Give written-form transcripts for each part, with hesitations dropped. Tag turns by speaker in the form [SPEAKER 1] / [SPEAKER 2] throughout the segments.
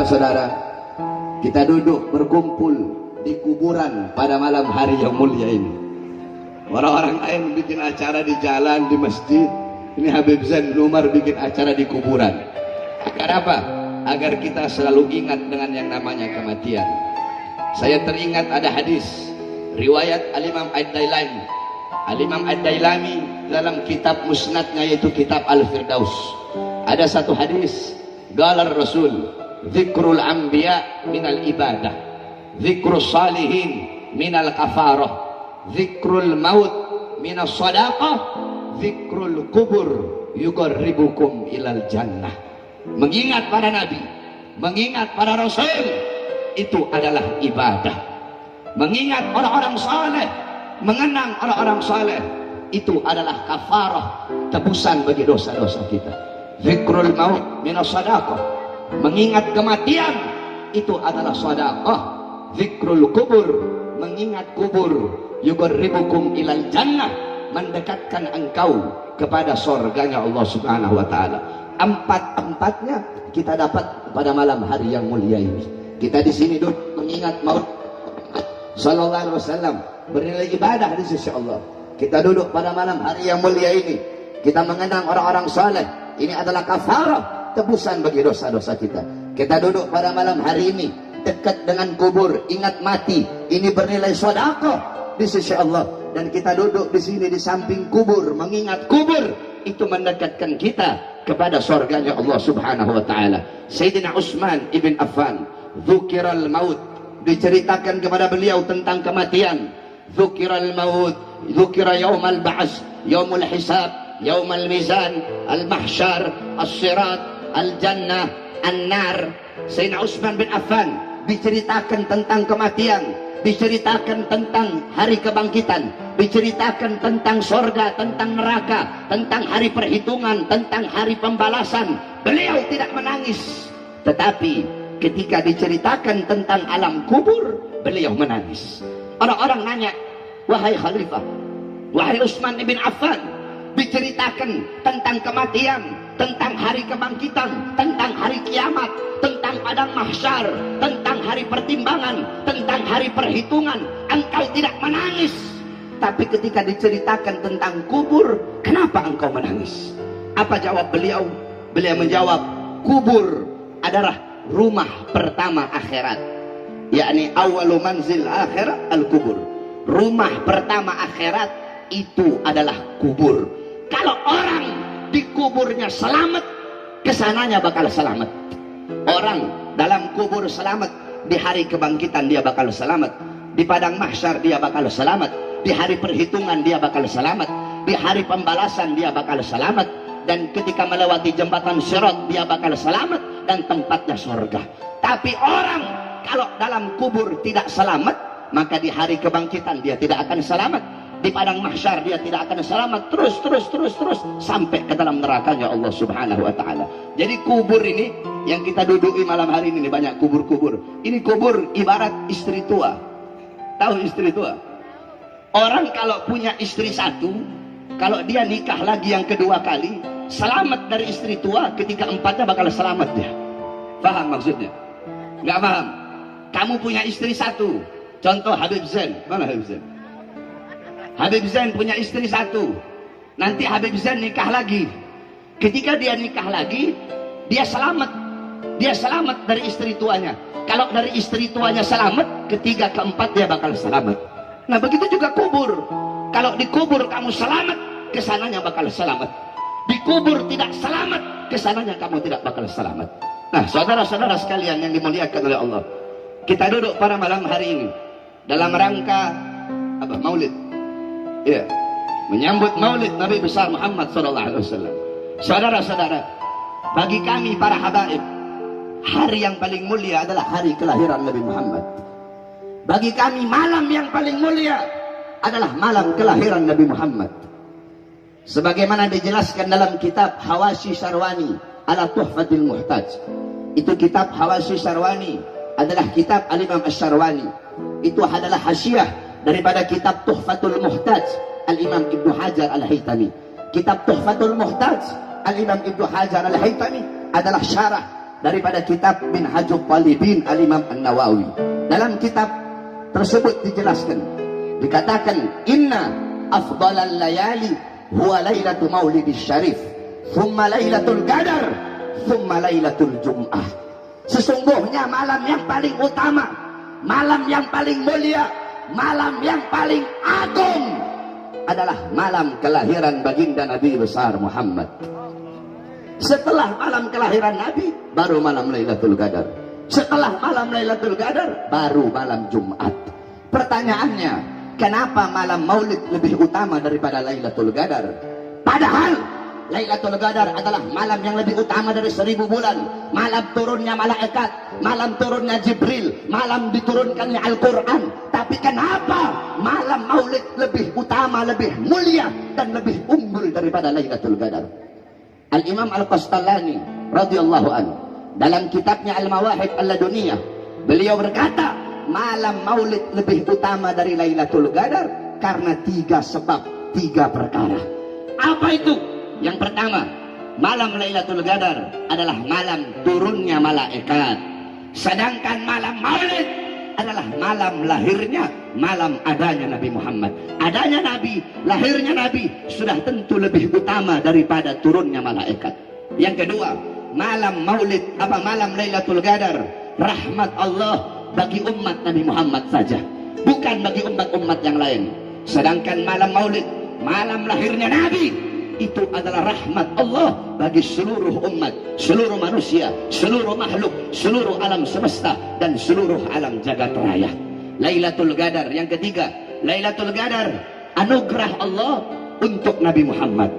[SPEAKER 1] Saudara-saudara, kita duduk berkumpul di kuburan pada malam hari yang mulia ini. Orang-orang lain bikin acara di jalan, di masjid. Ini Habib Zain bin Umar bikin acara di kuburan. Kenapa? Agar kita selalu ingat dengan yang namanya kematian. Saya teringat ada hadis riwayat Al-Imam Ad-Dailami. Al-Imam Ad-Dailami dalam kitab musnadnya, yaitu kitab Al-Firdaus, ada satu hadis, qala Rasul, dzikrul anbiya minal ibadah, dzikrus salihin minal kafarah, dzikrul maut minas sadaqah, dzikrul kubur yuqarribukum ilal jannah. Mengingat para nabi, mengingat para rasul, itu adalah ibadah. Mengingat orang-orang saleh, mengenang orang-orang saleh, itu adalah kafarah, tebusan bagi dosa-dosa kita. Zikrul maut minas sadaqah, mengingat kematian, itu adalah sadaqah. Zikrul kubur, mengingat kubur, yuqarribukum ilal jannah, mendekatkan engkau kepada surganya Allah Subhanahu wa taala. Empat-empatnya kita dapat pada malam hari yang mulia ini. Kita di sini duduk mengingat maut sallallahu alaihi wasallam, bernilai ibadah di sisi Allah. Kita duduk pada malam hari yang mulia ini, kita mengenang orang-orang saleh. Ini adalah kafarah, tebusan bagi dosa-dosa kita. Kita duduk pada malam hari ini dekat dengan kubur, ingat mati. Ini bernilai sedekah di sisi Allah. Dan kita duduk di sini di samping kubur, mengingat kubur, itu mendekatkan kita kepada surganya Allah Subhanahu wa taala. Sayyidina Utsman ibn Affan, dzukiral maut, diceritakan kepada beliau tentang kematian. Dzukiral maut, dzukira yaumal ba'ats, yaumul hisab, yaumal mizan, al mahsyar, as-sirat, al jannah, an-nar. Sayyidina Utsman bin Affan diceritakan tentang kematian, diceritakan tentang hari kebangkitan, diceritakan tentang surga, tentang neraka, tentang hari perhitungan, tentang hari pembalasan. Beliau tidak menangis, tetapi ketika diceritakan tentang alam kubur, beliau menangis. Orang-orang nanya, wahai khalifah, wahai Utsman ibn Affan, diceritakan tentang kematian, tentang hari kebangkitan, tentang hari kiamat, tentang padang mahsyar, tentang hari pertimbangan, tentang hari perhitungan, engkau tidak menangis. Tapi ketika diceritakan tentang kubur, kenapa engkau menangis? Apa jawab beliau? Beliau menjawab, kubur adalah rumah pertama akhirat, yakni awalu manzil akhirat al-kubur. Rumah pertama akhirat itu adalah kubur. Kalau orang di kuburnya selamat, kesananya bakal selamat. Orang dalam kubur selamat, di hari kebangkitan dia bakal selamat, di padang mahsyar dia bakal selamat, di hari perhitungan dia bakal selamat, di hari pembalasan dia bakal selamat, dan ketika melewati jembatan Sirat dia bakal selamat, dan tempatnya surga. Tapi orang kalau dalam kubur tidak selamat, maka di hari kebangkitan dia tidak akan selamat, di padang mahsyar dia tidak akan selamat, terus sampai ke dalam nerakanya Allah Subhanahu wa taala. Jadi kubur ini yang kita duduki malam hari ini, banyak kubur-kubur. Ini kubur ibarat istri tua. Tahu istri tua? Orang kalau punya istri satu, kalau dia nikah lagi yang kedua kali, selamat dari istri tua, ketika empatnya bakal selamat dia. Paham maksudnya? Nggak paham? Kamu punya istri satu, contoh Habib Zain. Mana Habib Zain? Habib Zain punya istri satu, nanti Habib Zain nikah lagi. Ketika dia nikah lagi, dia selamat dari istri tuanya. Kalau dari istri tuanya selamat, ketiga keempat dia bakal selamat. Nah begitu juga kubur. Kalau di kubur kamu selamat, kesananya bakal selamat. Di kubur tidak selamat, kesananya kamu tidak bakal selamat. Nah saudara-saudara sekalian yang dimuliakan oleh Allah, kita duduk pada malam hari ini dalam rangka apa? Maulid. Ya, menyambut maulid Nabi besar Muhammad SAW. Saudara-saudara, bagi kami para habaib, hari yang paling mulia adalah hari kelahiran Nabi Muhammad. Bagi kami malam yang paling mulia adalah malam kelahiran Nabi Muhammad. Sebagaimana dijelaskan dalam kitab Hawashi Syarwani ala Tuhfatil Muhtaj. Itu kitab Hawashi Syarwani adalah kitab Al-Imam Asy-Syarwani. Itu adalah hasyiah daripada kitab Tuhfatul Muhtaj Al-Imam Ibnu Hajar Al-Haytami. Kitab Tuhfatul Muhtaj Al-Imam Ibnu Hajar Al-Haytami adalah syarah daripada kitab Minhajul Talibin Al-Imam An-Nawawi. Dalam kitab tersebut dijelaskan, dikatakan inna afdalal layali huwa lailatul maulidis syarif, thumma lailatul qadar, thumma lailatul jum'ah. Sesungguhnya malam yang paling utama, malam yang paling mulia, malam yang paling agung adalah malam kelahiran baginda Nabi besar Muhammad. Setelah malam kelahiran Nabi, baru malam Lailatul Qadar. Setelah malam Lailatul Qadar, baru malam Jumat. Pertanyaannya, kenapa malam Maulid lebih utama daripada Lailatul Qadar? Padahal Lailatul Qadar adalah malam yang lebih utama dari 1000 bulan. Malam turunnya malaikat, malam turunnya Jibril, malam diturunkannya Al-Quran. Tapi kenapa malam Maulid lebih utama, lebih mulia, dan lebih unggul daripada Lailatul Qadar? Al-Imam Al-Qastallani radhiyallahu anhu dalam kitabnya Al-Mawahib Al-Laduniyah, beliau berkata, malam Maulid lebih utama dari Lailatul Qadar karena 3 sebab, 3 perkara. Apa itu? Yang pertama, malam Lailatul Qadar adalah malam turunnya malaikat. Sedangkan malam Maulid adalah malam lahirnya, malam adanya Nabi Muhammad. Adanya Nabi, lahirnya Nabi sudah tentu lebih utama daripada turunnya malaikat. Yang kedua, malam Maulid malam Lailatul Qadar rahmat Allah bagi umat Nabi Muhammad saja, bukan bagi umat-umat yang lain. Sedangkan malam Maulid, malam lahirnya Nabi, itu adalah rahmat Allah bagi seluruh umat, seluruh manusia, seluruh makhluk, seluruh alam semesta, dan seluruh alam jagat raya. Lailatul Qadar yang ketiga, Lailatul Qadar anugerah Allah untuk Nabi Muhammad.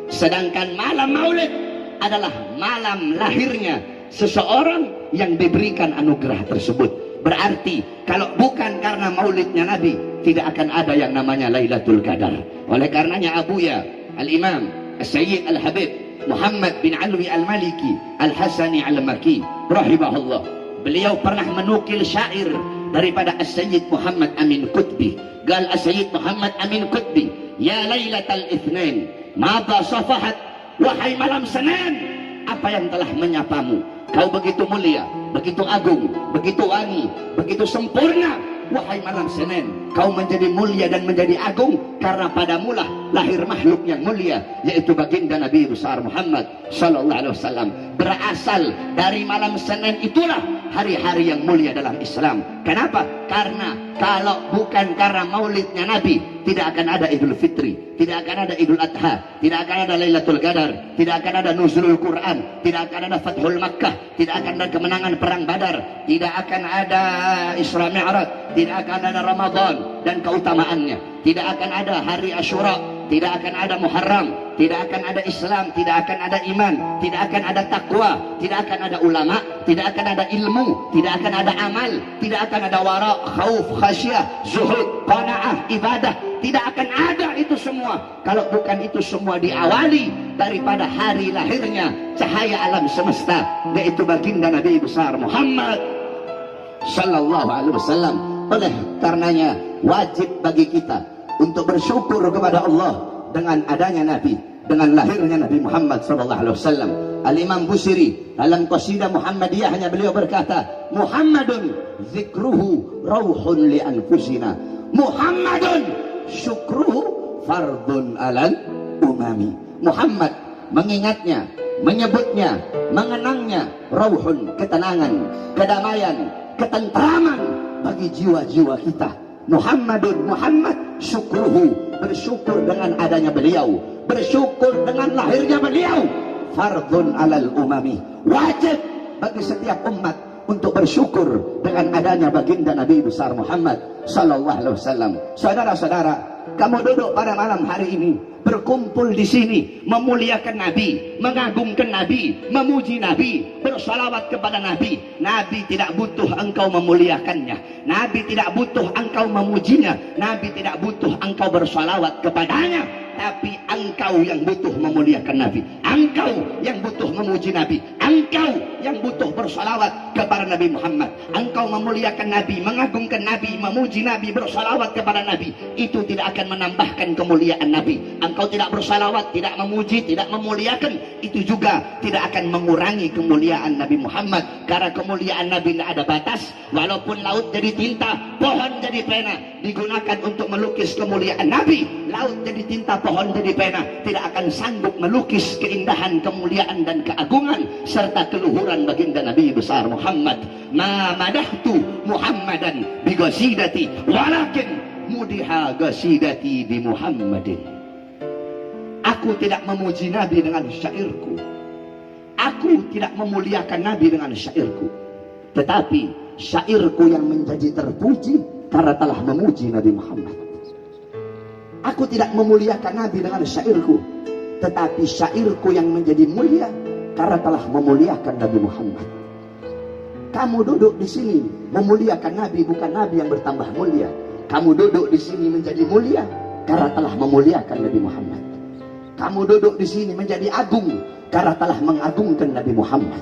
[SPEAKER 1] Sedangkan malam Maulid adalah malam lahirnya seseorang yang diberikan anugerah tersebut. Berarti kalau bukan karena maulidnya Nabi, tidak akan ada yang namanya Lailatul Qadar. Oleh karenanya Abuya Al-Imam As-Sayyid Al-Habib Muhammad bin Alwi Al-Maliki Al-Hasani Al-Maki rahimahullah, beliau pernah menukil syair daripada As-Sayyid Muhammad Amin Qutbi. Gal As-Sayyid Muhammad Amin Qutbi, ya Lailatul Itsnain mada safahat, wahai malam Senin, apa yang telah menyapamu? Kau begitu mulia, begitu agung, begitu wangi, begitu sempurna. Wahai malam Senin, kau menjadi mulia dan menjadi agung karena padamulah lahir makhluk yang mulia, yaitu baginda Nabi besar Muhammad sallallahu alaihi wasallam. Berasal dari malam Senin itulah hari-hari yang mulia dalam Islam. Kenapa? Karena kalau bukan karena maulidnya Nabi, tidak akan ada Idul Fitri, tidak akan ada Idul Adha, tidak akan ada Lailatul Qadar, tidak akan ada Nuzulul Quran, tidak akan ada Fathul Makkah, tidak akan ada kemenangan perang Badar, tidak akan ada Isra Mi'raj, tidak akan ada Ramadan dan keutamaannya, tidak akan ada hari Asyura, tidak akan ada Muharram, tidak akan ada Islam, tidak akan ada iman, tidak akan ada takwa, tidak akan ada ulama, tidak akan ada ilmu, tidak akan ada amal, tidak akan ada wara, khauf, khasyah, zuhud, qanaah, ibadah. Tidak akan ada itu semua kalau bukan itu semua diawali daripada hari lahirnya cahaya alam semesta, yaitu baginda Nabi besar Muhammad sallallahu alaihi wasallam. Oleh karenanya wajib bagi kita untuk bersyukur kepada Allah dengan adanya Nabi, dengan lahirnya Nabi Muhammad sallallahu alaihi wasallam. Al-Imam Busiri dalam qasidah Muhammadiyahnya beliau berkata, Muhammadun zikruhu rauhun li anfusina, Muhammadun syukruhu fardun alal umami. Muhammad, mengingatnya, menyebutnya, mengenangnya, rauhun, ketenangan, kedamaian, ketentraman bagi jiwa-jiwa kita. Muhammadun, Muhammad, syukruhu, bersyukur dengan adanya beliau, bersyukur dengan lahirnya beliau, fardun alal umami, wajib bagi setiap umat untuk bersyukur dengan adanya baginda Nabi besar Muhammad sallallahu alaihi wasallam. Saudara-saudara, kamu duduk pada malam hari ini, berkumpul di sini, memuliakan Nabi, mengagungkan Nabi, memuji Nabi, bersalawat kepada Nabi. Nabi tidak butuh engkau memuliakannya, Nabi tidak butuh engkau memujinya, Nabi tidak butuh engkau bersalawat kepadanya. tetapi engkau yang butuh memuliakan Nabi, engkau yang butuh memuji Nabi, engkau yang butuh bersalawat kepada Nabi Muhammad. Engkau memuliakan Nabi, mengagungkan Nabi, memuji Nabi, bersalawat kepada Nabi, itu tidak akan menambahkan kemuliaan Nabi. Engkau tidak bersalawat, tidak memuji, tidak memuliakan, itu juga tidak akan mengurangi kemuliaan Nabi Muhammad. Karena kemuliaan Nabi tidak ada batas. Walaupun laut jadi tinta, pohon jadi pena, digunakan untuk melukis kemuliaan Nabi. Laut jadi tinta, pohon jadi pena, tidak akan sanggup melukis keindahan, kemuliaan dan keagungan serta keluhuran baginda Nabi besar Muhammad. Ma madahtu Muhammadan bi qasidati walakin mudiha qasidati bi Muhammadin. Aku tidak memuji Nabi dengan syairku, aku tidak memuliakan Nabi dengan syairku, tetapi syairku yang menjadi terpuji karena telah memuji Nabi Muhammad. Aku tidak memuliakan Nabi dengan syairku, tetapi syairku yang menjadi mulia karena telah memuliakan Nabi Muhammad. Kamu duduk di sini memuliakan Nabi, bukan Nabi yang bertambah mulia. Kamu duduk di sini menjadi mulia karena telah memuliakan Nabi Muhammad. Kamu duduk di sini menjadi agung karena telah mengagungkan Nabi Muhammad.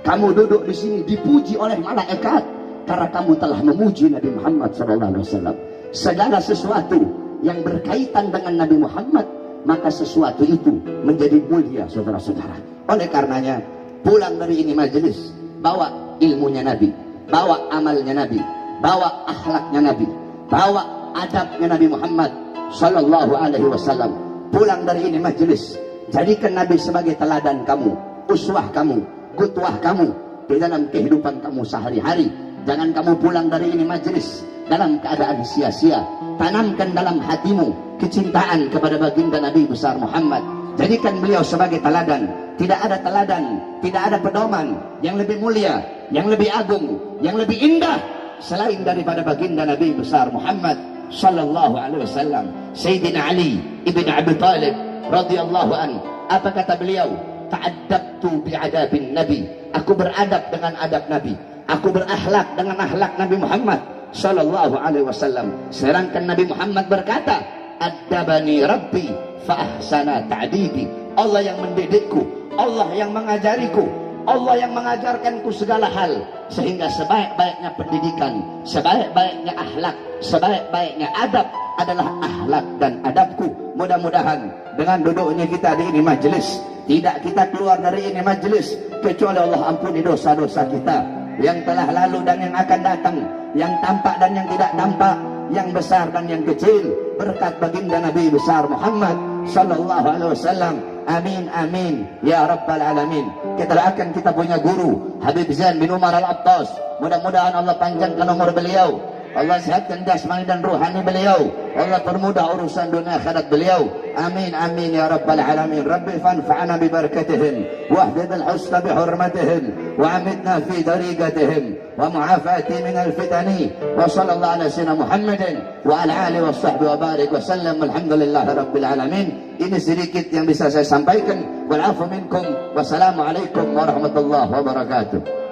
[SPEAKER 1] Kamu duduk di sini dipuji oleh malaikat karena kamu telah memuji Nabi Muhammad SAW. Segala sesuatu yang berkaitan dengan Nabi Muhammad, maka sesuatu itu menjadi mulia, saudara-saudara. Oleh karenanya, pulang dari ini majelis, bawa ilmunya Nabi, bawa amalnya Nabi, bawa akhlaknya Nabi, bawa adabnya Nabi Muhammad sallallahu alaihi wasallam. Pulang dari ini majelis, jadikan Nabi sebagai teladan kamu, uswah kamu, qudwah kamu di dalam kehidupan kamu sehari-hari. Jangan kamu pulang dari ini majelis dalam keadaan sia-sia. Tanamkan dalam hatimu kecintaan kepada baginda Nabi besar Muhammad. Jadikan beliau sebagai teladan. Tidak ada teladan, tidak ada pedoman yang lebih mulia, yang lebih agung, yang lebih indah selain daripada baginda Nabi besar Muhammad sallallahu alaihi wasallam. Sayyidina Ali ibn Abi Talib radhiyallahu an, apa kata beliau? Ta'addabtu bi'adabin Nabi. Aku beradab dengan adab Nabi. Aku berakhlak dengan akhlak Nabi Muhammad sallallahu alaihi wasallam. Sedangkan Nabi Muhammad berkata, "Addabani Rabbi fa ahsana ta'dibi." Allah yang mendidikku, Allah yang mengajariku, Allah yang mengajarkanku segala hal, sehingga sebaik-baiknya pendidikan, sebaik-baiknya akhlak, sebaik-baiknya adab adalah akhlak dan adabku. Mudah-mudahan dengan duduknya kita di ini majelis, tidak kita keluar dari ini majelis kecuali Allah ampuni dosa-dosa kita yang telah lalu dan yang akan datang, yang tampak dan yang tidak tampak, yang besar dan yang kecil, berkat baginda Nabi besar Muhammad sallallahu alaihi wasallam. Amin amin ya rabbal alamin. Kita doakan kita punya guru Habib Zain bin Umar Al-Attas, mudah-mudahan Allah panjangkan umur beliau, Allah sehatkan jasmani dan rohani beliau, Allah permudah urusan dunia akhirat beliau. Amin amin ya rabbal alamin. Rabbi fanfa'na bi barakatihim wahdid al-husna bi hurmatihim wa amitna fi dariqatihim wa mu'afati min al-fitani wa sallallahu ala sayyidina Muhammadin wa ala alihi wa sahbihi wa barik wa sallam. Alhamdulillahi rabbil alamin. Ini sedikit yang bisa saya sampaikan. Wal afu minkum. Wassalamualaikum warahmatullahi wabarakatuh.